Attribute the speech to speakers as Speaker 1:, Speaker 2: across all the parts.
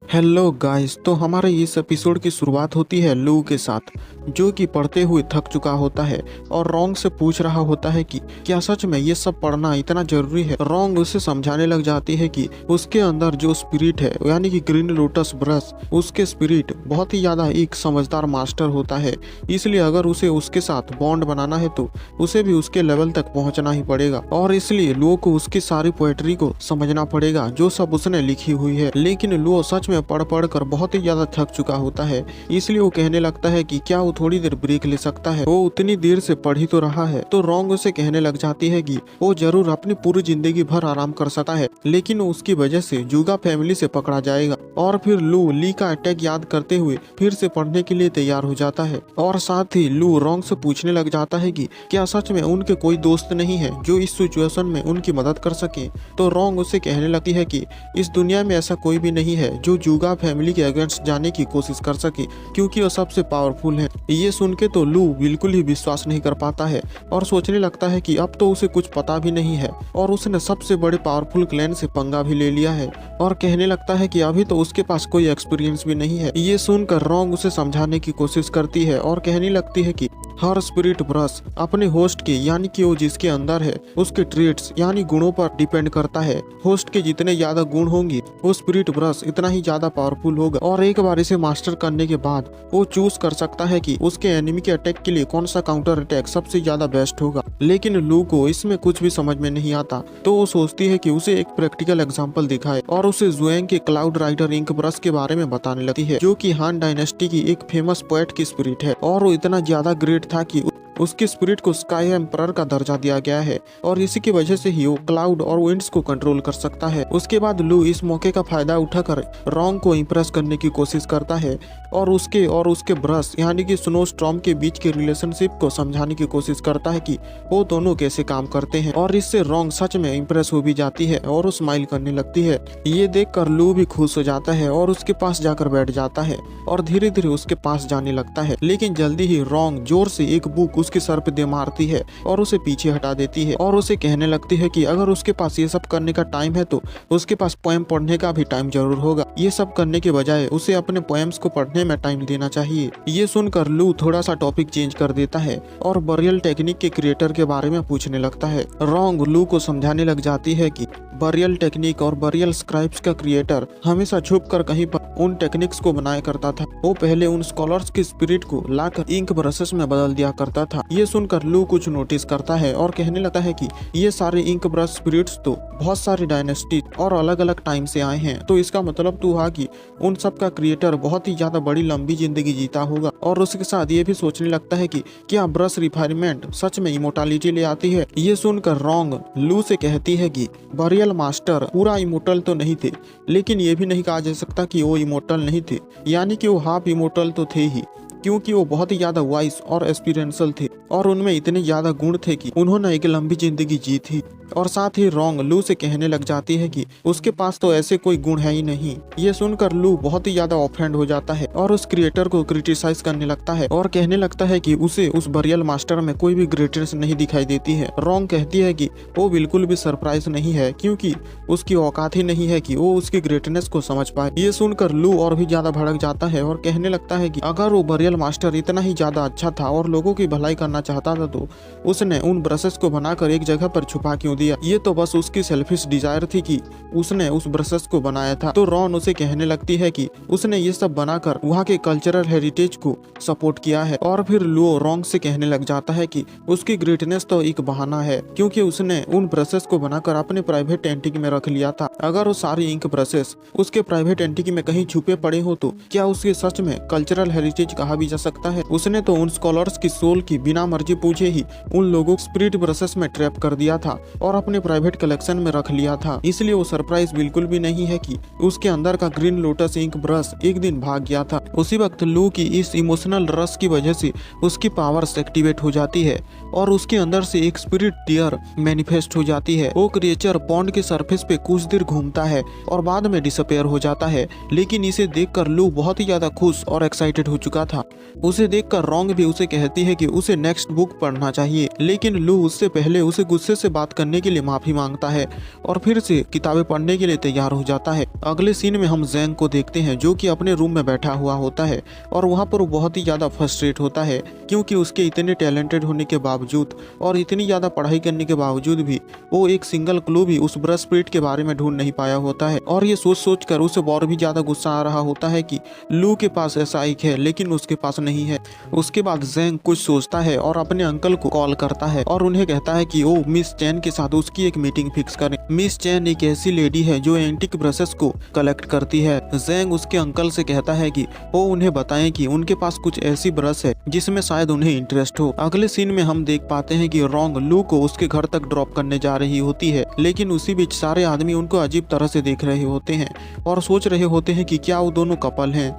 Speaker 1: Hello guys, तो हमारे इस एपिसोड की शुरुआत होती है लू के साथ, जो कि पढ़ते हुए थक चुका होता है और रोंग से पूछ रहा होता है कि क्या सच में ये सब पढ़ना इतना जरूरी है। रोंग उसे समझाने लग जाती है कि उसके अंदर जो स्पिरिट है, यानी कि ग्रीन लोटस ब्रश, उसके स्पिरिट बहुत ही ज्यादा एक समझदार मास्टर होता है। इसलिए अगर उसे उसके साथ बॉन्ड बनाना है तो उसे भी उसके लेवल तक पहुंचना ही पड़ेगा, और इसलिए लुओ को उसकी सारी पोएट्री को समझना पड़ेगा जो सब उसने लिखी हुई है। लेकिन लुओ सच में पढ़ कर बहुत ही ज्यादा थक चुका होता है, इसलिए वो कहने लगता है कि क्या वो थोड़ी देर ब्रेक ले सकता है। वो उतनी देर से पढ़ ही तो रहा है। तो रोंग उसे कहने लग जाती है कि वो जरूर अपनी पूरी जिंदगी भर आराम कर सकता है, लेकिन उसकी वजह से जूगा फैमिली से पकड़ा जाएगा। और फिर लू ली का अटैक याद करते हुए फिर से पढ़ने के लिए तैयार हो जाता है, और साथ ही लू रोंग से पूछने लग जाता है कि क्या सच में उनके कोई दोस्त नहीं है जो इस सिचुएशन में उनकी मदद कर सके। तो रोंग उसे कहने लगती है कि इस दुनिया में ऐसा कोई भी नहीं है जो जूगा फैमिली के अगेंस्ट जाने की कोशिश कर सके, क्योंकि वो सबसे पावरफुल है। ये सुन के तो लू बिल्कुल ही विश्वास नहीं कर पाता है और सोचने लगता है कि अब तो उसे कुछ पता भी नहीं है और उसने सबसे बड़े पावरफुल क्लैन से पंगा भी ले लिया है, और कहने लगता है कि अभी तो उसके पास कोई एक्सपीरियंस भी नहीं है। ये सुनकर रोंग उसे समझाने की कोशिश करती है और कहने लगती है कि हर स्पिरिट ब्रश अपने होस्ट के, यानी कि वो जिसके अंदर है, उसके ट्रेट्स यानी गुणों पर डिपेंड करता है। होस्ट के जितने ज्यादा गुण होंगे वो स्पिरिट ब्रश इतना ही ज्यादा पावरफुल होगा, और एक बार इसे मास्टर करने के बाद वो चूज कर सकता है कि उसके एनिमी के अटैक के लिए कौन सा काउंटर अटैक सबसे ज्यादा बेस्ट होगा। लेकिन लू को इसमें कुछ भी समझ में नहीं आता, तो वो सोचती है कि उसे एक प्रैक्टिकल एग्जाम्पल दिखाए, और उसे जुएंग के क्लाउड राइडर इंक ब्रश के बारे में बताने लगती है, जो कि हान डायनेस्टी की एक फेमस पोएट की स्पिरिट है, और वो इतना ज्यादा ग्रेट था कि उसके स्पिरिट को स्काई एम्परर का दर्जा दिया गया है, और इसी की वजह से ही वो क्लाउड और विंड्स को कंट्रोल कर सकता है। उसके बाद लू इस मौके का फायदा उठाकर रोंग को इम्प्रेस करने की कोशिश करता है और उसके ब्रश यानी कि स्नो स्टॉर्म के बीच के रिलेशनशिप को समझाने की कोशिश करता है कि वो दोनों कैसे काम करते हैं, और इससे रोंग सच में इम्प्रेस हो भी जाती है और वो स्माइल करने लगती है। ये देखकर लू भी खुश हो जाता है और उसके पास जाकर बैठ जाता है और धीरे धीरे उसके पास जाने लगता है। लेकिन जल्दी ही रोंग जोर से एक बुक उसके सर पे दे मारती है और उसे पीछे हटा देती है, और उसे कहने लगती है कि अगर उसके पास ये सब करने का टाइम है तो उसके पास पोएम पढ़ने का भी टाइम जरूर होगा। ये सब करने के बजाय उसे अपने पोएम्स को पढ़ने में टाइम देना चाहिए। ये सुनकर लू थोड़ा सा टॉपिक चेंज कर देता है और बरियल टेक्निक के क्रिएटर के बारे में पूछने लगता है। रोंग लू को समझाने लग जाती है कि बरियल टेक्निक और बरियल स्क्राइब्स का क्रिएटर हमेशा छुप कर कहीं पर उन टेक्निक्स को बनाया करता था। वो पहले उन स्कॉलर्स की स्पिरिट को लाकर इंक ब्रशेस में बदल दिया करता था। ये सुनकर लू कुछ नोटिस करता है और कहने लगता है कि ये सारे इंक ब्रश स्पिरिट्स तो बहुत सारी डायनेस्टी और अलग अलग टाइम से आए हैं, तो इसका मतलब तो हुआ कि उन सब का क्रिएटर बहुत ही ज्यादा बड़ी लंबी जिंदगी जीता होगा। और उसके साथ ये भी सोचने लगता है कि क्या ब्रश रिफाइनमेंट सच में इमोर्टैलिटी ले आती है। ये सुनकर रोंग लू से कहती है कि बरियल मास्टर पूरा इमोर्टल तो नहीं थे, लेकिन ये भी नहीं कहा जा सकता कि वो इमोर्टल नहीं थे, यानी कि वो हाफ इमोर्टल तो थे ही, क्योंकि वो बहुत ही ज्यादा वाइस और एक्सपीरियंशियल थे और उनमें इतने ज्यादा गुण थे कि उन्होंने एक लंबी जिंदगी जी थी। और साथ ही रोंग लू से कहने लग जाती है कि उसके पास तो ऐसे कोई गुण है ही नहीं। ये सुनकर लू बहुत ही ज्यादा ऑफेंड हो जाता है और उस क्रिएटर को क्रिटिसाइज करने लगता है और कहने लगता है कि उसे उस बरियल मास्टर में कोई भी ग्रेटनेस नहीं दिखाई देती है। रोंग कहती है कि वो बिल्कुल भी सरप्राइज नहीं है, क्योंकि उसकी औकात ही नहीं है कि वो उसकी ग्रेटनेस को समझ पाए। ये सुनकर लू और भी ज्यादा भड़क जाता है और कहने लगता है कि अगर वो बरियल मास्टर इतना ही ज्यादा अच्छा था और लोगों की भलाई करना चाहता था तो उसने उन ब्रशेस को बनाकर एक जगह पर छुपा क्यों दिया। ये तो बस उसकी सेल्फिश डिजायर थी कि उसने उस ब्रशेस को बनाया था। तो रॉन उसे कहने लगती है कि उसने ये सब बनाकर वहाँ के कल्चरल हेरिटेज को सपोर्ट किया है। और फिर लुओ रोंग से कहने लग जाता है कि उसकी ग्रेटनेस तो एक बहाना है, क्योंकि उसने उन ब्रशेस को बनाकर अपने प्राइवेट एंटिटी में रख लिया था। अगर वो सारी इंक ब्रशेस उसके प्राइवेट एंटिटी में कहीं छुपे पड़े हो तो क्या उसके सच में कल्चरल हेरिटेज कहा भी जा सकता है। उसने तो उन स्कॉलर्स की सोल की बिना मर्जी पूछे ही उन लोगों को स्पिरिट ब्रशेस में ट्रैप कर दिया था और अपने प्राइवेट कलेक्शन में रख लिया था। इसलिए वो सरप्राइज बिल्कुल भी नहीं है कि उसके अंदर का ग्रीन लोटस इंक ब्रश एक दिन भाग गया था। था। उसी वक्त लू की इस इमोशनल रश की वजह से उसकी पावर्स एक्टिवेट हो जाती है और उसके अंदर से एक स्पिरिट डियर मैनिफेस्ट हो जाती है। वो क्रिएचर पॉन्ड के सरफेस पे कुछ देर घूमता है और बाद में डिसअपेयर हो जाता है। लेकिन इसे देखकर लू बहुत ही ज्यादा खुश और एक्साइटेड हो चुका था। उसे देखकर रोंग भी उसे कहती है कि उसे नेक्स्ट बुक पढ़ना चाहिए, लेकिन लू उससे पहले उसे गुस्से से बात करने के लिए माफी मांगता है और फिर से किताबें पढ़ने के लिए तैयार हो जाता है। अगले सीन में हम ज़ैंग को देखते हैं जो कि अपने रूम में बैठा हुआ होता है और वहाँ पर वो बहुत ही ज्यादा फ्रस्ट्रेट होता है क्योंकि उसके इतने टैलेंटेड होने के बावजूद और इतनी ज्यादा पढ़ाई करने के बावजूद भी वो एक सिंगल क्लू भी उस ब्रश स्पिरिट के बारे में ढूंढ नहीं पाया होता है। और ये सोच कर उसे और भी ज्यादा गुस्सा आ रहा होता है कि लू के पास ऐसा एक है लेकिन उसके पास नहीं है। उसके बाद ज़ैंग कुछ सोचता है और अपने अंकल को कॉल करता है और उन्हें कहता है कि वो मिस चैन के साथ उसकी एक मीटिंग फिक्स करें। मिस चैन एक ऐसी लेडी है जो एंटिक ब्रशेस को कलेक्ट करती है। ज़ैंग उसके अंकल से कहता है कि वो उन्हें बताएं कि उनके पास कुछ ऐसी ब्रश है जिसमें शायद उन्हें इंटरेस्ट हो। अगले सीन में हम देख पाते हैं कि रोंग लू को उसके घर तक ड्रॉप करने जा रही होती है, लेकिन उसी बीच सारे आदमी उनको अजीब तरह से देख रहे होते हैं और सोच रहे होते हैं कि क्या वो दोनों कपल हैं,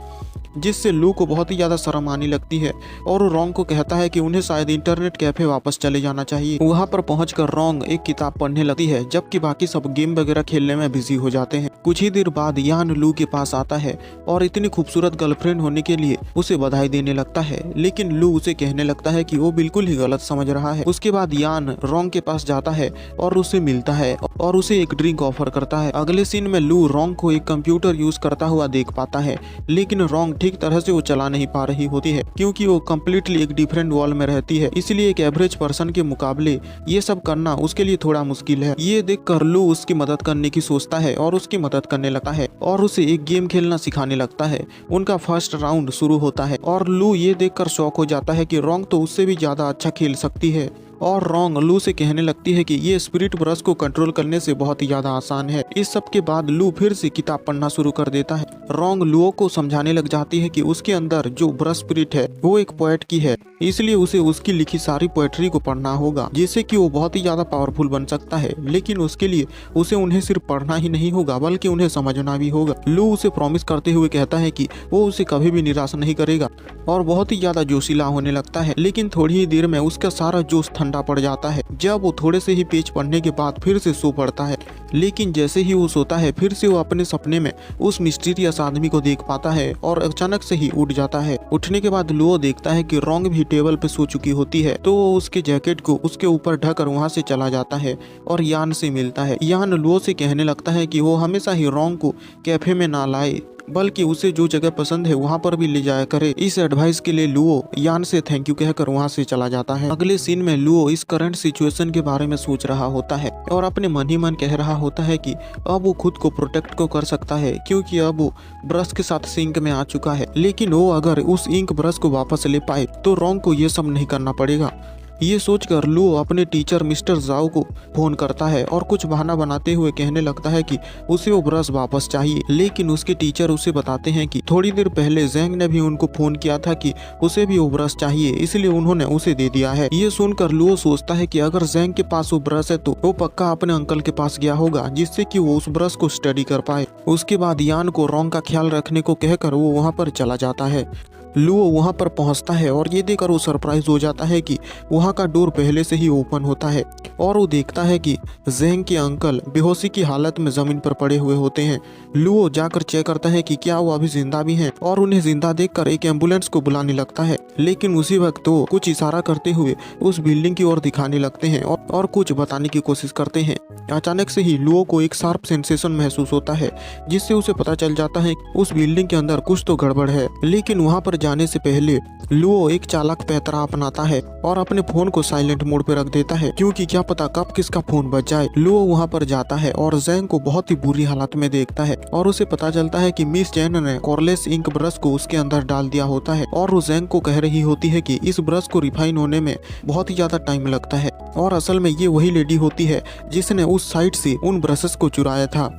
Speaker 1: जिससे लू को बहुत ही ज्यादा शर्म आने लगती है और रोंग को कहता है कि उन्हें शायद इंटरनेट कैफे वापस चले जाना चाहिए। वहां पर पहुंचकर रोंग एक किताब पढ़ने लगती है जबकि बाकी सब गेम वगैरह खेलने में बिजी हो जाते हैं। कुछ ही देर बाद यान लू के पास आता है और इतनी खूबसूरत गर्लफ्रेंड होने के लिए उसे बधाई देने लगता है, लेकिन लू उसे कहने लगता है कि वो बिल्कुल ही गलत समझ रहा है। उसके बाद यान रोंग के पास जाता है और उसे मिलता है और उसे एक ड्रिंक ऑफर करता है। अगले सीन में लू रोंग को एक कंप्यूटर यूज करता हुआ देख पाता है, लेकिन रोंग ठीक तरह से वो चला नहीं पा रही होती है क्योंकि वो कम्प्लीटली एक डिफरेंट वर्ल्ड में रहती है। इसलिए एक एवरेज पर्सन के मुकाबले ये सब करना उसके लिए थोड़ा मुश्किल है। ये देखकर लू उसकी मदद करने की सोचता है और उसकी मदद करने लगता है और उसे एक गेम खेलना सिखाने लगता है। उनका फर्स्ट राउंड शुरू होता है और लू ये देखकर शॉक हो जाता है कि रोंग तो उससे भी ज्यादा अच्छा खेल सकती है और रोंग लू से कहने लगती है कि ये स्पिरिट ब्रश को कंट्रोल करने से बहुत ही ज्यादा आसान है। इस सब के बाद लू फिर से किताब पढ़ना शुरू कर देता है। रोंग लू को समझाने लग जाती है कि उसके अंदर जो ब्रश स्पिरिट है वो एक पोएट की है, इसलिए उसे उसकी लिखी सारी पोएट्री को पढ़ना होगा जिससे कि वो बहुत ही ज्यादा पावरफुल बन सकता है। लेकिन उसके लिए उसे उन्हें सिर्फ पढ़ना ही नहीं होगा बल्कि उन्हें समझना भी होगा। लू उसे प्रॉमिस करते हुए कहता है कि वो उसे कभी भी निराश नहीं करेगा और बहुत ही ज्यादा जोशीला होने लगता है। लेकिन थोड़ी ही देर में उसका सारा जोश ठंडा पड़ जाता है जब वो थोड़े से ही पेज पढ़ने के बाद फिर से सो पड़ता है। लेकिन जैसे ही वो सोता है फिर से वो अपने सपने में उस मिस्टीरियस आदमी को देख पाता है और अचानक से ही उठ जाता है। उठने के बाद लुओ देखता है कि रोंग भी टेबल पे सो चुकी होती है, तो वो उसके जैकेट को उसके ऊपर ढककर वहाँ से चला जाता है और यान से मिलता है। यान लुओ से कहने लगता है कि वो हमेशा ही रोंग को कैफे में ना लाए बल्कि उसे जो जगह पसंद है वहाँ पर भी ले जाया करे। इस एडवाइस के लिए लुओ यान से थैंक यू कहकर वहाँ से चला जाता है। अगले सीन में लुओ इस करंट सिचुएशन के बारे में सोच रहा होता है और अपने मन ही मन कह रहा होता है कि अब वो खुद को प्रोटेक्ट को कर सकता है क्योंकि अब वो ब्रश के साथ सिंक में आ चुका है। लेकिन वो अगर उस इंक ब्रश को वापस ले पाए तो रोंग को ये सब नहीं करना पड़ेगा। ये सोचकर लुओ अपने टीचर मिस्टर जाओ को फोन करता है और कुछ बहाना बनाते हुए कहने लगता है कि उसे वो ब्रश वापस चाहिए। लेकिन उसके टीचर उसे बताते हैं कि थोड़ी देर पहले ज़ैंग ने भी उनको फोन किया था कि उसे भी वो ब्रश चाहिए, इसलिए उन्होंने उसे दे दिया है। ये सुनकर लुओ सोचता है कि अगर ज़ैंग के पास वो ब्रश है तो वो पक्का अपने अंकल के पास गया होगा जिससे कि वो उस ब्रश को स्टडी कर पाए। उसके बाद यान को रोंग का ख्याल रखने को कहकर वो वहाँ पर चला जाता है। लुओ वहाँ पर पहुँचता है और ये देखकर वो सरप्राइज हो जाता है कि वहाँ का डोर पहले से ही ओपन होता है और वो देखता है कि ज़ैंग के अंकल बेहोशी की हालत में जमीन पर पड़े हुए होते हैं। लुओ जाकर चेक करता है कि क्या वो अभी जिंदा भी हैं और उन्हें जिंदा देखकर एक एम्बुलेंस को बुलाने लगता है। लेकिन उसी वक्त वो कुछ इशारा करते हुए उस बिल्डिंग की ओर दिखाने लगते हैं और कुछ बताने की कोशिश करते हैं। अचानक से ही लुओ को एक शार्प सेंसेशन महसूस होता है जिससे उसे पता चल जाता है उस बिल्डिंग के अंदर कुछ तो गड़बड़ है। लेकिन वहाँ पर जाने से पहले लुओ एक चालाक पैतरा अपनाता है और अपने फोन को साइलेंट मोड पे रख देता है क्योंकि क्या पता कब किसका फोन बज जाए। लुओ वहाँ पर जाता है और ज़ैंग को बहुत ही बुरी हालत में देखता है और उसे पता चलता है कि मिस चैन ने कॉर्लेस इंक ब्रश को उसके अंदर डाल दिया होता है और वो ज़ैंग को कह रही होती है कि इस ब्रश को रिफाइन होने में बहुत ही ज्यादा टाइम लगता है और असल में ये वही लेडी होती है जिसने उस साइट से उन ब्रशेस को चुराया था।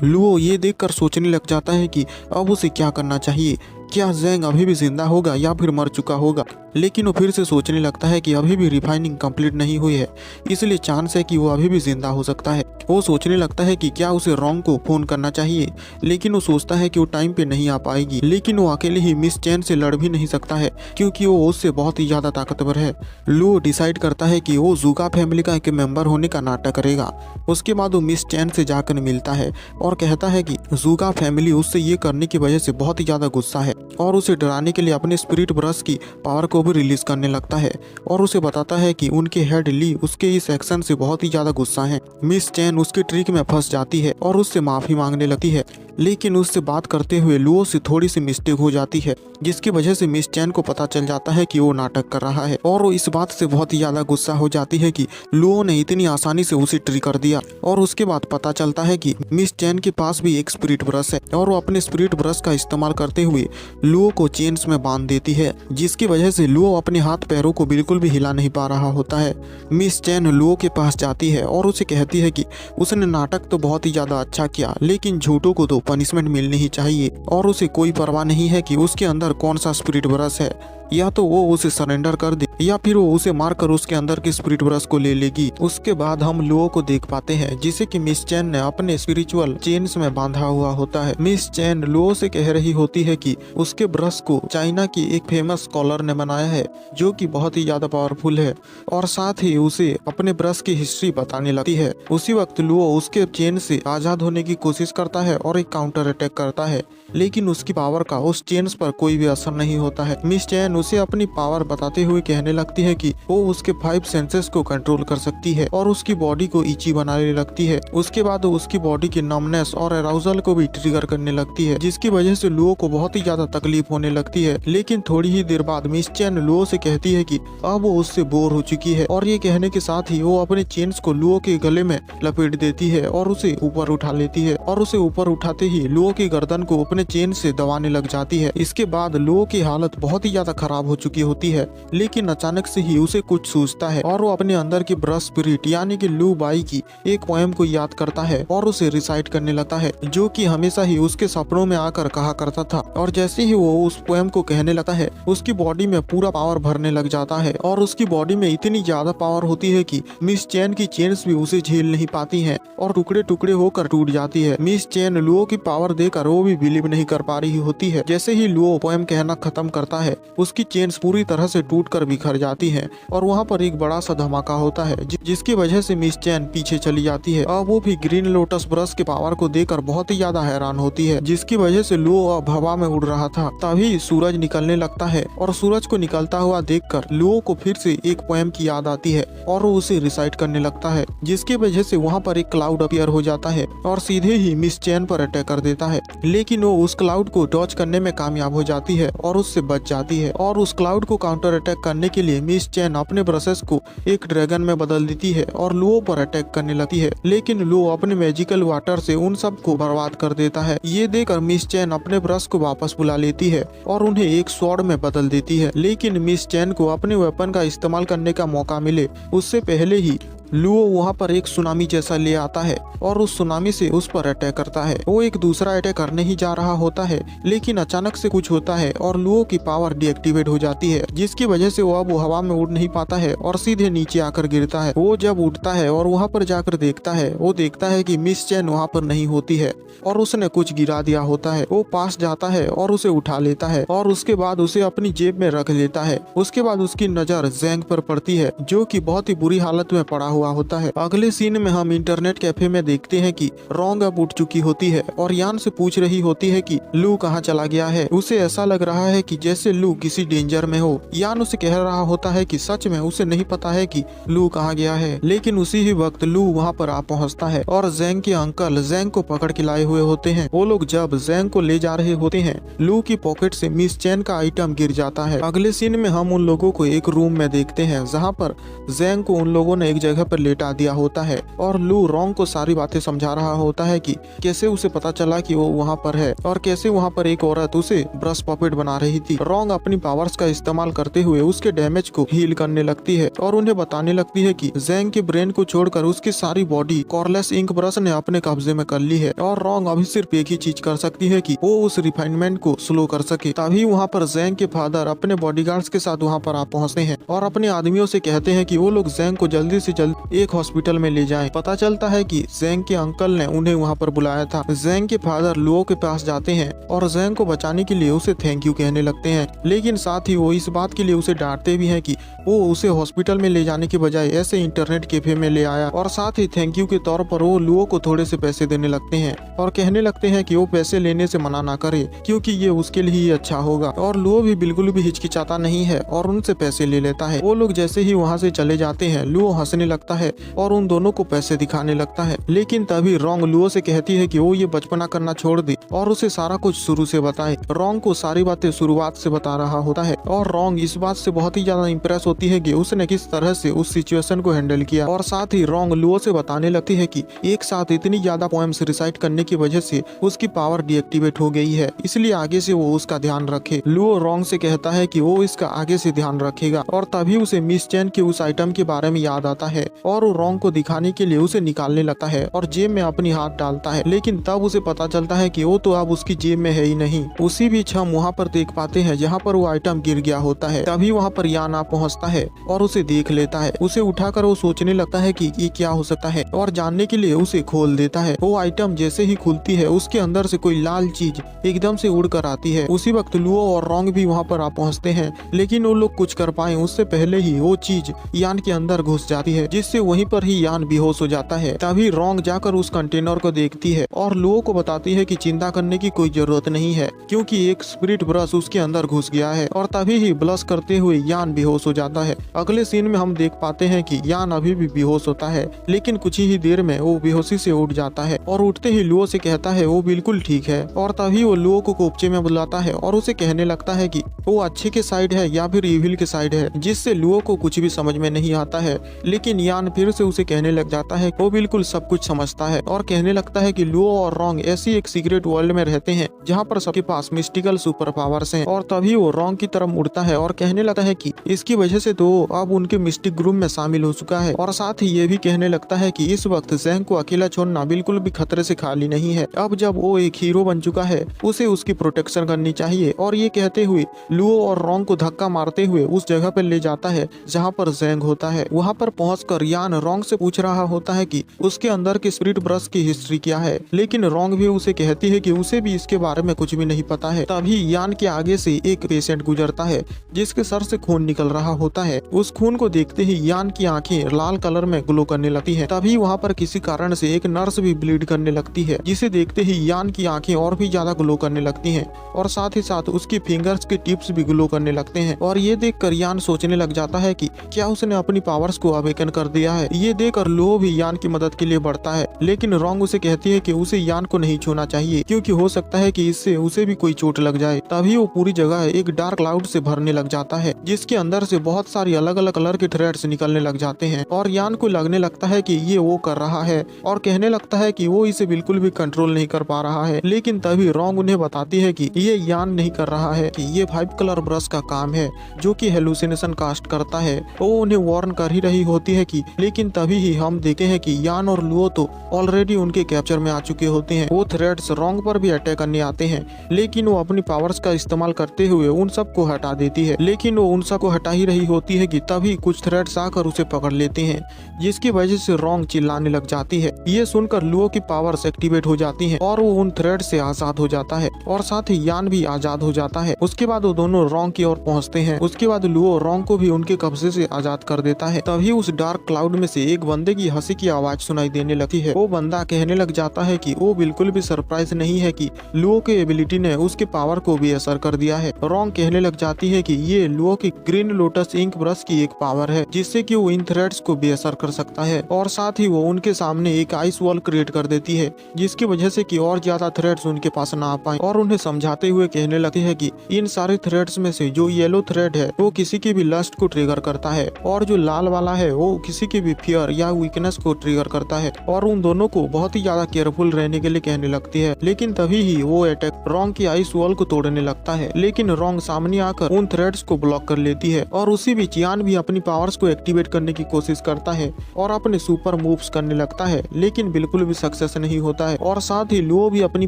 Speaker 1: लुओ ये देखकर सोचने लग जाता है कि अब उसे क्या करना चाहिए, क्या ज़ैंग अभी भी जिंदा होगा या फिर मर चुका होगा। लेकिन वो फिर से सोचने लगता है कि अभी भी रिफाइनिंग कंप्लीट नहीं हुई है, इसलिए चांस है कि वो अभी भी जिंदा हो सकता है। वो सोचने लगता है कि क्या उसे रॉन्ग को फोन करना चाहिए, लेकिन वो सोचता है कि वो टाइम पे नहीं आ पाएगी। लेकिन वो अकेले ही मिस चैन से लड़ भी नहीं सकता है क्योंकि वो उससे बहुत ही ज्यादा ताकतवर है। लू डिसाइड करता है कि वो जूका फैमिली का एक मेंबर होने का नाटक करेगा। उसके बाद वो मिस चैन से जाकर मिलता है और कहता है कि जूका फैमिली उससे ये करने की वजह से बहुत ही ज्यादा गुस्सा है और उसे डराने के लिए अपने स्पिरिट ब्रश की पावर को भी रिलीज करने लगता है और उसे बताता है कि उनके हेड ली उसके इस एक्शन से बहुत ही ज्यादा गुस्सा है। मिस चैन उसके ट्रिक में फंस जाती है और उससे माफी मांगने लगती है, लेकिन उससे बात करते हुए लुओ से थोड़ी सी मिस्टेक हो जाती है, जिसकी वजह से मिस चैन को पता चल जाता है कि वो नाटक कर रहा है और वो इस बात से बहुत ही ज्यादा गुस्सा हो जाती है कि लुओ ने इतनी आसानी से उसे ट्रिक कर दिया। और उसके बाद पता चलता है कि मिस चैन के पास भी एक स्पिरिट ब्रश है और वो अपने स्पिरिट ब्रश का इस्तेमाल करते हुए लुओ को चेन्स में बांध देती है, जिसकी वजह से लुओ अपने हाथ पैरों को बिल्कुल भी हिला नहीं पा रहा होता है। मिस चैन लुओ के पास जाती है और उसे कहती है कि उसने नाटक तो बहुत ही ज्यादा अच्छा किया, लेकिन झूठों को तो पनिशमेंट मिलनी ही चाहिए और उसे कोई परवाह नहीं है कि उसके अंदर कौन सा स्पिरिट ब्रश है, या तो वो उसे सरेंडर कर दे या फिर वो उसे मारकर उसके अंदर के स्पिरिट ब्रश को ले लेगी। उसके बाद हम लुओ को देख पाते हैं जिसे कि मिस चैन ने अपने स्पिरिचुअल चेन्स में बांधा हुआ होता है। मिस चैन लुओ से कह रही होती है कि उसके ब्रश को चाइना की एक फेमस स्कॉलर ने बनाया है जो कि बहुत ही ज्यादा पावरफुल है, और साथ ही उसे अपने ब्रश की हिस्ट्री बताने लगती है। उसी वक्त लुओ उसके चेन से आजाद होने की कोशिश करता है और एक काउंटर अटैक करता है, लेकिन उसकी पावर का उस चेन्स पर कोई भी असर नहीं होता है। मिस चैन उसे अपनी पावर बताते हुए कहने लगती है कि वो उसके 5 सेंसेस को कंट्रोल कर सकती है और उसकी बॉडी को इची बनाने लगती है। उसके बाद वो उसकी बॉडी की नमनेस और अराउजल को भी ट्रिगर करने लगती है, जिसकी वजह से लुओ को बहुत ही ज्यादा तकलीफ होने लगती है। लेकिन थोड़ी ही देर बाद मिस चैन लुओ से कहती है कि अब वो उससे बोर हो चुकी है, और ये कहने के साथ ही वो अपने चेन्स को लुओ के गले में लपेट देती है और उसे ऊपर उठा लेती है, और उसे ऊपर उठाते ही लुओ की गर्दन को अपने चेन से दबाने लग जाती है। इसके बाद लुओ की हालत बहुत ही ज्यादा खराब हो चुकी होती है, लेकिन अचानक से ही उसे कुछ सूझता है और वो अपने अंदर की ब्रश स्पिरिट यानी कि लू बाई की एक पोएम को याद करता है और उसे रिसाइट करने लगता है, जो कि हमेशा ही उसके सपनों में आकर कहा करता था। और जैसे ही वो उस पोएम को कहने लगता है, उसकी बॉडी में पूरा पावर भरने लग जाता है और उसकी बॉडी में इतनी ज्यादा पावर होती है कि मिस चैन की चेन्स भी उसे झेल नहीं पाती हैं और टुकड़े टुकड़े होकर टूट जाती है। मिस चैन लुओ की पावर देकर वो भी बिलीव नहीं कर पा रही होती है। जैसे ही लुओ पोएम कहना खत्म करता है, उसकी चेन्स पूरी तरह से टूटकर बिखर जाती हैं और वहाँ पर एक बड़ा सा धमाका होता है, जिसकी वजह से मिस चैन पीछे चली जाती है। और वो भी ग्रीन लोटस ब्रश के पावर को देखकर बहुत ही ज्यादा हैरान होती है, जिसकी वजह से लुओ अब हवा में उड़ रहा था। तभी सूरज निकलने लगता है और सूरज को निकलता हुआ देखकर लुओ को फिर से एक पोएम की याद आती है और वो उसे रिसाइट करने लगता है, जिसकी वजह से वहाँ पर एक क्लाउड अपीयर हो जाता है और सीधे ही मिस चैन पर अटैक कर देता है। लेकिन वो उस क्लाउड को डॉज करने में कामयाब हो जाती है और उससे बच जाती है, और उस क्लाउड को काउंटर अटैक करने के लिए मिस चैन अपने ब्रशेस को एक ड्रैगन में बदल देती है और लुओ पर अटैक करने लगती है। लेकिन लुओ अपने मैजिकल वाटर से उन सब को बर्बाद कर देता है। ये देखकर मिस चैन अपने ब्रश को वापस बुला लेती है और उन्हें एक स्वॉर्ड में बदल देती है। लेकिन मिस चैन को अपने वेपन का इस्तेमाल करने का मौका मिले उससे पहले ही लुओ वहाँ पर एक सुनामी जैसा ले आता है और उस सुनामी से उस पर अटैक करता है। वो एक दूसरा अटैक करने ही जा रहा होता है, लेकिन अचानक से कुछ होता है और लुओ की पावर डीएक्टिवेट हो जाती है, जिसकी वजह से वो अब हवा में उड़ नहीं पाता है और सीधे नीचे आकर गिरता है। वो जब उठता है और वहाँ पर जाकर देखता है, वो देखता है कि मिस चैन वहाँ पर नहीं होती है और उसने कुछ गिरा दिया होता है। वो पास जाता है और उसे उठा लेता है और उसके बाद उसे अपनी जेब में रख लेता है। उसके बाद उसकी नजर ज़ैंग पर पड़ती है, जो कि बहुत ही बुरी हालत में पड़ा हुआ होता है। अगले सीन में हम इंटरनेट कैफे में देखते हैं कि रोंग अब उठ चुकी होती है और यान से पूछ रही होती है कि लू कहाँ चला गया है। उसे ऐसा लग रहा है कि जैसे लू किसी डेंजर में हो। यान उसे कह रहा होता है कि सच में उसे नहीं पता है कि लू कहाँ गया है, लेकिन उसी ही वक्त लू वहाँ पर आ पहुँचता है और ज़ैंग के अंकल ज़ैंग को पकड़ के लाए हुए होते हैं। वो लोग जब ज़ैंग को ले जा रहे होते हैं, लू की पॉकेट से मिस चैन का आइटम गिर जाता है। अगले सीन में हम उन लोगों को एक रूम में देखते हैं जहाँ पर ज़ैंग को उन लोगों ने एक जगह पर लेटा दिया होता है और लू रोंग को सारी बातें समझा रहा होता है कि कैसे उसे पता चला कि वो वहाँ पर है और कैसे वहाँ पर एक औरत उसे ब्रश पॉपेट बना रही थी। रोंग अपनी पावर्स का इस्तेमाल करते हुए उसके डैमेज को हील करने लगती है और उन्हें बताने लगती है कि ज़ैंग के ब्रेन को छोड़कर उसकी सारी बॉडी कॉर्लेस इंक ब्रश ने अपने कब्जे में कर ली है और रोंग अभी सिर्फ एक ही चीज कर सकती है कि वो उस रिफाइनमेंट को स्लो कर सके। तभी वहाँ पर ज़ैंग के फादर अपने बॉडीगार्ड्स के साथ वहाँ पर आ पहुँचते हैं और अपने आदमियों से कहते हैं कि वो लोग ज़ैंग को जल्दी से जल्दी एक हॉस्पिटल में ले जाएं। पता चलता है कि ज़ेंग के अंकल ने उन्हें वहाँ पर बुलाया था। ज़ेंग के फादर लुओ के पास जाते हैं और ज़ेंग को बचाने के लिए उसे थैंक यू कहने लगते हैं, लेकिन साथ ही वो इस बात के लिए उसे डांटते भी हैं कि वो उसे हॉस्पिटल में ले जाने के बजाय ऐसे इंटरनेट कैफे में ले आया, और साथ ही थैंक यू के तौर पर वो लुओ को थोड़े से पैसे देने लगते हैं और कहने लगते हैं कि वो पैसे लेने से मना ना करे क्योंकि ये उसके लिए ही अच्छा होगा। और लुओ भी बिल्कुल भी हिचकिचाता नहीं है और उनसे पैसे ले लेता है। वो लोग जैसे ही वहाँ से चले जाते हैं, लुओ हंसने लगता है और उन दोनों को पैसे दिखाने लगता है, लेकिन तभी रोंग लुओ से कहती है कि वो ये बचपना करना छोड़ दे और उसे सारा कुछ शुरू से बताए। रोंग को सारी बातें शुरुआत से बता रहा होता है और रोंग इस बात से बहुत ही ज्यादा इंप्रेस होती है कि उसने किस तरह से उस सिचुएशन को हैंडल किया। और साथ ही रोंग लुओ से बताने लगती है कि एक साथ इतनी ज्यादा पोएम्स रिसाइट करने की वजह से उसकी पावर डीएक्टिवेट हो गई है, इसलिए आगे से वो उसका ध्यान रखे। लुओ रोंग से कहता है कि वो इसका आगे से ध्यान रखेगा और तभी उसे मिस चैन के उस आइटम के बारे में याद आता है और वो रोंग को दिखाने के लिए उसे निकालने लगता है और जेब में अपनी हाथ डालता है, लेकिन तब उसे पता चलता है कि वो तो अब उसकी जेब में है ही नहीं। उसी बीच हम वहाँ पर देख पाते हैं जहाँ पर वो आइटम गिर गया होता है। तभी वहाँ पर यान आ पहुँचता है और उसे देख लेता है। उसे उठाकर वो सोचने लगता है कि ये क्या हो सकता है और जानने के लिए उसे खोल देता है। वो आइटम जैसे ही खुलती है उसके अंदर से कोई लाल चीज एकदम से उड़ कर आती है। उसी वक्त लुओ और रोंग भी वहाँ पर आ पहुँचते हैं, लेकिन वो लोग कुछ कर पाए उससे पहले ही वो चीज यान के अंदर घुस जाती है, जिससे वहीं पर ही यान बेहोश हो जाता है। तभी रोंग जाकर उस कंटेनर को देखती है और लुओ को बताती है कि चिंता करने की कोई जरूरत नहीं है क्योंकि एक स्पिरिट ब्रश उसके अंदर घुस गया है। और तभी ही ब्लश करते हुए यान बेहोश हो जाता है। अगले सीन में हम देख पाते हैं कि यान अभी भी बेहोश होता है, लेकिन कुछ ही देर में वो बेहोशी से उठ जाता है और उठते ही लुओ से कहता है वो बिल्कुल ठीक है। और तभी वो लुओ को कोपचे में बुलाता है और उसे कहने लगता है कि वो अच्छे के साइड है या फिर इविल के साइड है, जिससे लुओ को कुछ भी समझ में नहीं आता है। लेकिन यान फिर से उसे कहने लग जाता है वो बिल्कुल सब कुछ समझता है और कहने लगता है कि लुओ और रोंग ऐसी एक सीक्रेट वर्ल्ड में रहते हैं जहाँ पर सबके पास मिस्टिकल सुपर पावर्स हैं। और तभी वो रोंग की तरफ मुड़ता है और कहने लगता है कि इसकी वजह से तो अब उनके मिस्टिक ग्रुप में शामिल हो चुका है। और साथ ही ये भी कहने लगता है कि इस वक्त ज़ेंग को अकेला छोड़ना बिल्कुल भी खतरे से खाली नहीं है। अब जब वो एक हीरो बन चुका है उसे उसकी प्रोटेक्शन करनी चाहिए। और ये कहते हुए लुओ और रोंग को धक्का मारते हुए उस जगह पर ले जाता है जहाँ पर ज़ेंग होता है। वहाँ पर पहुंचकर यान रोंग से पूछ रहा होता है कि उसके अंदर के स्पिरिट ब्रश की हिस्ट्री क्या है, लेकिन रोंग भी उसे कहती है कि उसे भी इसके बारे में कुछ भी नहीं पता है। तभी यान के आगे से एक पेशेंट गुजरता है जिसके सर से खून निकल रहा होता है। उस खून को देखते ही यान की आंखें लाल कलर में ग्लो करने लगती हैं। तभी वहाँ पर किसी कारण से एक नर्स भी ब्लीड करने लगती है, जिसे देखते ही यान की आंखें और भी ज्यादा ग्लो करने लगती हैं और साथ ही साथ उसकी फिंगर्स के टिप्स भी ग्लो करने लगते हैं। और ये देखकर यान सोचने लग जाता है कि क्या उसने अपनी पावर्स को अवेकन कर दिया है। ये देखकर लुओ भी यान की मदद के लिए बढ़ता है, लेकिन रोंग उसे कहती है कि उसे यान को नहीं छूना चाहिए क्योंकि हो सकता है कि इससे उसे भी कोई चोट लग जाए। तभी वो पूरी जगह एक डार्क क्लाउड से भरने लग जाता है, जिसके अंदर से बहुत सारी अलग अलग कलर के थ्रेड्स निकलने लग जाते हैं और यान को लगने लगता है कि ये वो कर रहा है और कहने लगता है कि वो इसे बिल्कुल भी कंट्रोल नहीं कर पा रहा है। लेकिन तभी रोंग उन्हें बताती है कि ये यान नहीं कर रहा है, कि ये 5 कलर ब्रश का काम है जो कि हेलुसिनेशन कास्ट करता है। वो उन्हें वार्न कर ही रही होती है कि लेकिन तभी ही हम देखते हैं कि यान और लुओ तो ऑलरेडी उनके कैप्चर में आ चुके होते हैं। वो थ्रेड्स रोंग पर भी अटैक करने आते हैं, लेकिन वो अपनी पावर्स का इस्तेमाल करते हुए उन सब को हटा देती है। लेकिन वो उन सब को हटा ही रही होती है कि तभी कुछ थ्रेड्स आकर उसे पकड़ लेते हैं, जिसकी वजह से रोंग चिल्लाने लग जाती है। ये सुनकर लुओ की पावर्स एक्टिवेट हो जाती हैं और वो उन थ्रेड से आजाद हो जाता है और साथ ही यान भी आजाद हो जाता है। उसके बाद वो दोनों रोंग की ओर पहुंचते हैं। उसके बाद लुओ रोंग को भी उनके कब्जे से आजाद कर देता है। तभी उस डार्क क्लाउड में से एक बंदे की हंसी की आवाज सुनाई देने लगती है। वो बंदा कहने लग जाता है कि वो बिल्कुल भी सरप्राइज नहीं है कि लुओ के एबिलिटी ने उसके पावर को भी असर कर दिया है। रोंग कहने लग जाती है कि ये लुओ की ग्रीन लोटस इंक ब्रश की एक पावर है जिससे कि वो इन थ्रेड्स को भी असर कर सकता है। और साथ ही वो उनके सामने एक आइस वॉल क्रिएट कर देती है, जिसकी वजह से कि और ज्यादा थ्रेड्स उनके पास ना आ पाए। और उन्हें समझाते हुए कहने लगती है कि इन सारे थ्रेड्स में से जो येलो थ्रेड है वो किसी की भी लस्ट को ट्रिगर करता है और जो लाल वाला है वो किसी की भी फियर या वीकनेस को ट्रिगर करता है। और उन दोनों को बहुत ही ज्यादा केयरफुल रहने के लिए कहने लगती है। लेकिन तभी ही वो अटैक रोंग की आइस वॉल को तोड़ने लगता है, लेकिन रोंग सामने आकर उन थ्रेड्स को ब्लॉक कर लेती है। और उसी बीच यान भी अपनी पावर्स को एक्टिवेट करने की कोशिश करता है और अपने सुपर मूव्स करने लगता है, लेकिन बिल्कुल भी सक्सेस नहीं होता है। और साथ ही लुओ भी अपनी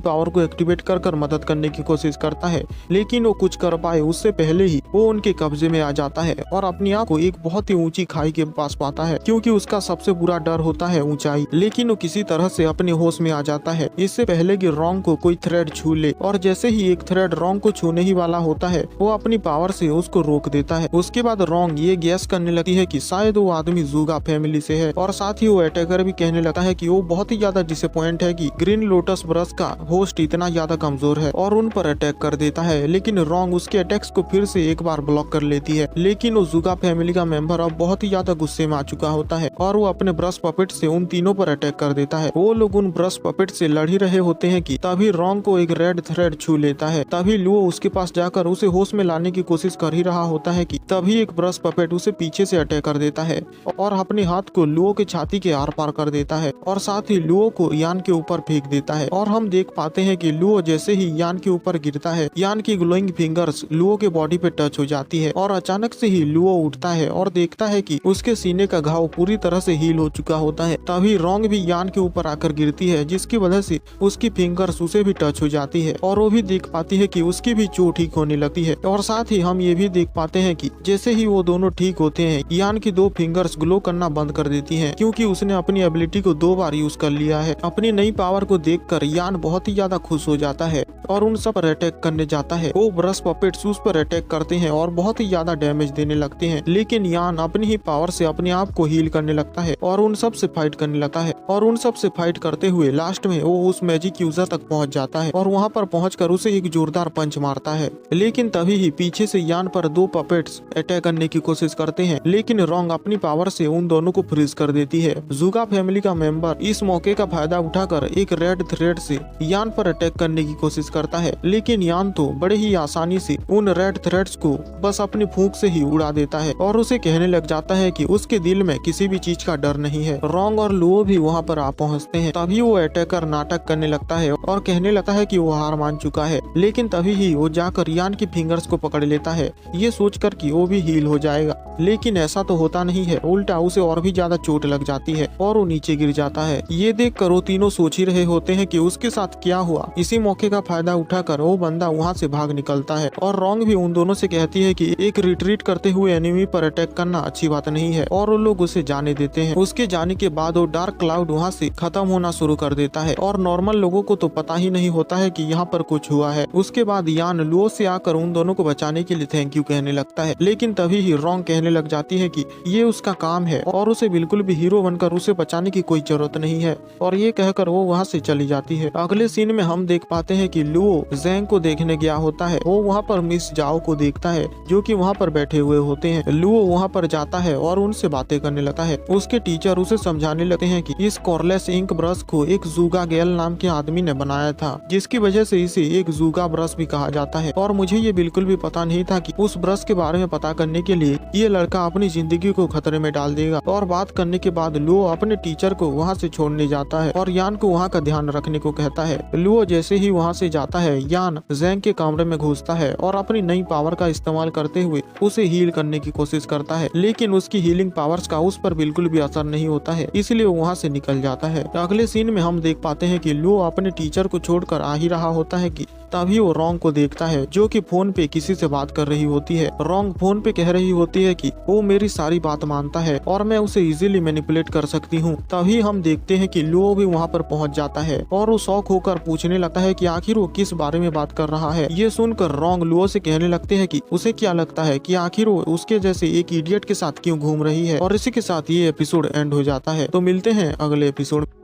Speaker 1: पावर को एक्टिवेट कर मदद करने की कोशिश करता है, लेकिन वो कुछ कर पाए उससे पहले ही वो उनके कब्जे में आ जाता है और अपनी आँख को एक बहुत ही ऊंची खाई के पास पाता है। क्योंकि उसका सबसे बुरा डर होता है ऊंचाई। लेकिन वो किसी तरह से अपने होश में आ जाता है इससे पहले कि रोंग को कोई थ्रेड छू ले, और जैसे ही एक थ्रेड रोंग को छूने ही वाला होता है वो अपनी पावर से उसको रोक देता है। उसके बाद रोंग ये गैस करने लगती है कि शायद वो आदमी जूगा फैमिली से है, और साथ ही वो अटैकर भी कहने लगता है कि वो बहुत ही ज्यादा डिसअपॉइंट है कि ग्रीन लोटस ब्रश का होस्ट इतना ज्यादा कमजोर है, और उन पर अटैक कर देता है। लेकिन रोंग उसके अटैक्स को फिर से एक बार ब्लॉक कर लेती है। लेकिन वो जूगा फैमिली का मेंबर अब बहुत ही ज्यादा गुस्से में आ चुका होता है और वो अपने ब्रश पपेट से उन तीनों पर अटैक कर देता है। वो लोग उन ब्रश पपेट से लड़ ही रहे होते हैं कि तभी रोंग को एक रेड थ्रेड छू लेता है। तभी लुओ उसके पास जाकर उसे होश में लाने की कोशिश कर ही रहा होता है कि तभी एक ब्रश पपेट उसे पीछे से अटैक कर देता है और अपने हाथ को लुओ के छाती के आर पार कर देता है, और साथ ही लुओ को यान के ऊपर फेंक देता है। और हम देख पाते हैं कि लुओ जैसे ही यान के ऊपर गिरता है, यान की ग्लोइंग फिंगर्स लुओ के बॉडी पे टच हो जाती है, और अचानक से ही लुओ उठता है और देखता है कि उसके सीने का घाव पूरी तरह से हील हो चुका होता है। तभी रोंग भी यान के ऊपर आकर गिरती है, जिसकी वजह से उसकी फिंगर्स उसे भी टच हो जाती है, और वो भी देख पाती है कि उसकी भी चोट ठीक होने लगती है। और साथ ही हम ये भी देख पाते हैं कि जैसे ही वो दोनों ठीक होते हैं, यान की 2 फिंगर्स ग्लो करना बंद कर देती हैं, क्योंकि उसने अपनी एबिलिटी को 2 बार यूज कर लिया है। अपनी नई पावर को देखकर यान बहुत ही ज्यादा खुश हो जाता है और उन सब पर अटैक करने जाता है। वो ब्रश पपेट्स उस पर अटैक करते हैं और बहुत ही ज्यादा डैमेज देने लगते हैं, लेकिन यान अपनी ही पावर से अपने आप को हील करने लगता है और उन सब से फाइट करने लगता है। और उन सब से फाइट करते हुए लास्ट में वो उस मैजिक यूजर तक पहुंच जाता है और वहां पर पहुंचकर उसे एक जोरदार पंच मारता है। लेकिन तभी ही पीछे से यान पर 2 पपेट्स अटैक करने की कोशिश करते हैं, लेकिन रोंग अपनी पावर से उन दोनों को फ्रीज कर देती है। जूगा फैमिली का मेंबर इस मौके का फायदा उठाकर एक रेड थ्रेड से यान पर अटैक करने की कोशिश करता है, लेकिन यान तो बड़े ही आसानी से उन रेड थ्रेड्स को बस अपनी फूंक से ही उड़ा देता है और उसे कहने लग जाता है कि उसके दिल में किसी भी चीज का डर नहीं है। रोंग और लुओ भी वहां पर आ पहुंचते हैं। तभी वो अटैकर नाटक करने लगता है और कहने लगता है कि वो हार मान चुका है, लेकिन तभी ही वो जाकर यान की फिंगर्स को पकड़ लेता है, ये सोचकर कि वो भी हील हो जाएगा। लेकिन ऐसा तो होता नहीं है, उल्टा उसे और भी ज्यादा चोट लग जाती है और वो नीचे गिर जाता है। ये देखकर वो तीनों सोच ही रहे होते हैं कि उसके साथ क्या हुआ। इसी मौके का फायदा उठाकर वो बंदा वहाँ से भाग निकलता है और रोंग भी उन दोनों से कहती है कि एक रिट्रीट करते हुए एनिमी पर अटैक करना अच्छी बात नहीं है, और वो लोग उसे जाने देते हैं। उसके जाने के बाद वो डार्क क्लाउड वहाँ से खत्म होना शुरू कर देता है और नॉर्मल लोगों को तो पता ही नहीं होता है कि यहाँ पर कुछ हुआ है। उसके बाद यान लुओ से आकर उन दोनों को बचाने के लिए थैंक यू कहने लगता है, लेकिन तभी ही रोंग कहने लग जाती है कि ये उसका काम है और उसे बिल्कुल भी हीरो बनकर उसे बचाने की कोई जरूरत नहीं है, और ये कहकर वो वहाँ से चली जाती है। अगले सीन में हम देख पाते हैं कि लुओ ज़ैंग को देखने गया होता है। वो वहाँ पर मिस जाओ को देखता है जो कि वहाँ पर बैठे हुए होते हैं। लुओ वहाँ पर जाता है और उनसे बातें करने लगता है। उसके टीचर उसे समझाने लगते हैं कि इस कॉर्लेस इंक ब्रश को एक जूगा गेल नाम के आदमी ने बनाया था, जिसकी वजह से इसे एक जूगा ब्रश भी कहा जाता है, और मुझे ये बिल्कुल भी पता नहीं था कि उस ब्रश के बारे में पता करने के लिए ये लड़का अपनी जिंदगी को खतरे में डाल देगा। और बात करने के बाद लुओ अपने टीचर को वहाँ से छोड़ने जाता है और यान को वहाँ का ध्यान रखने को कहता है। लुओ जैसे ही वहाँ से जाता है, यान ज़ैंग के कमरे में घुसता है और अपनी नई पावर का इस्तेमाल करते हुए उसे हील करने की कोशिश करता है, लेकिन उसकी हीलिंग पावर्स का उस पर बिल्कुल भी असर नहीं होता है, इसलिए वो वहाँ से निकल जाता है। अगले सीन में हम देख पाते हैं कि लुओ अपने टीचर को छोड़कर आ ही रहा होता है कि तभी वो रोंग को देखता है जो कि फोन पे किसी से बात कर रही होती है। रोंग फोन पे कह रही होती है कि वो मेरी सारी बात मानता है और मैं उसे इजीली मैनिपुलेट कर सकती हूँ। तभी हम देखते हैं कि लुओ भी वहाँ पर पहुँच जाता है और वो शौक होकर पूछने लगता है कि आखिर वो किस बारे में बात कर रहा है। ये सुनकर रोंग लुओ से कहने लगते हैं कि उसे क्या लगता है कि आखिर वो उसके जैसे एक इडियट के साथ क्यों घूम रही है, और इसी के साथ ये एपिसोड एंड हो जाता है। तो मिलते हैं अगले एपिसोड।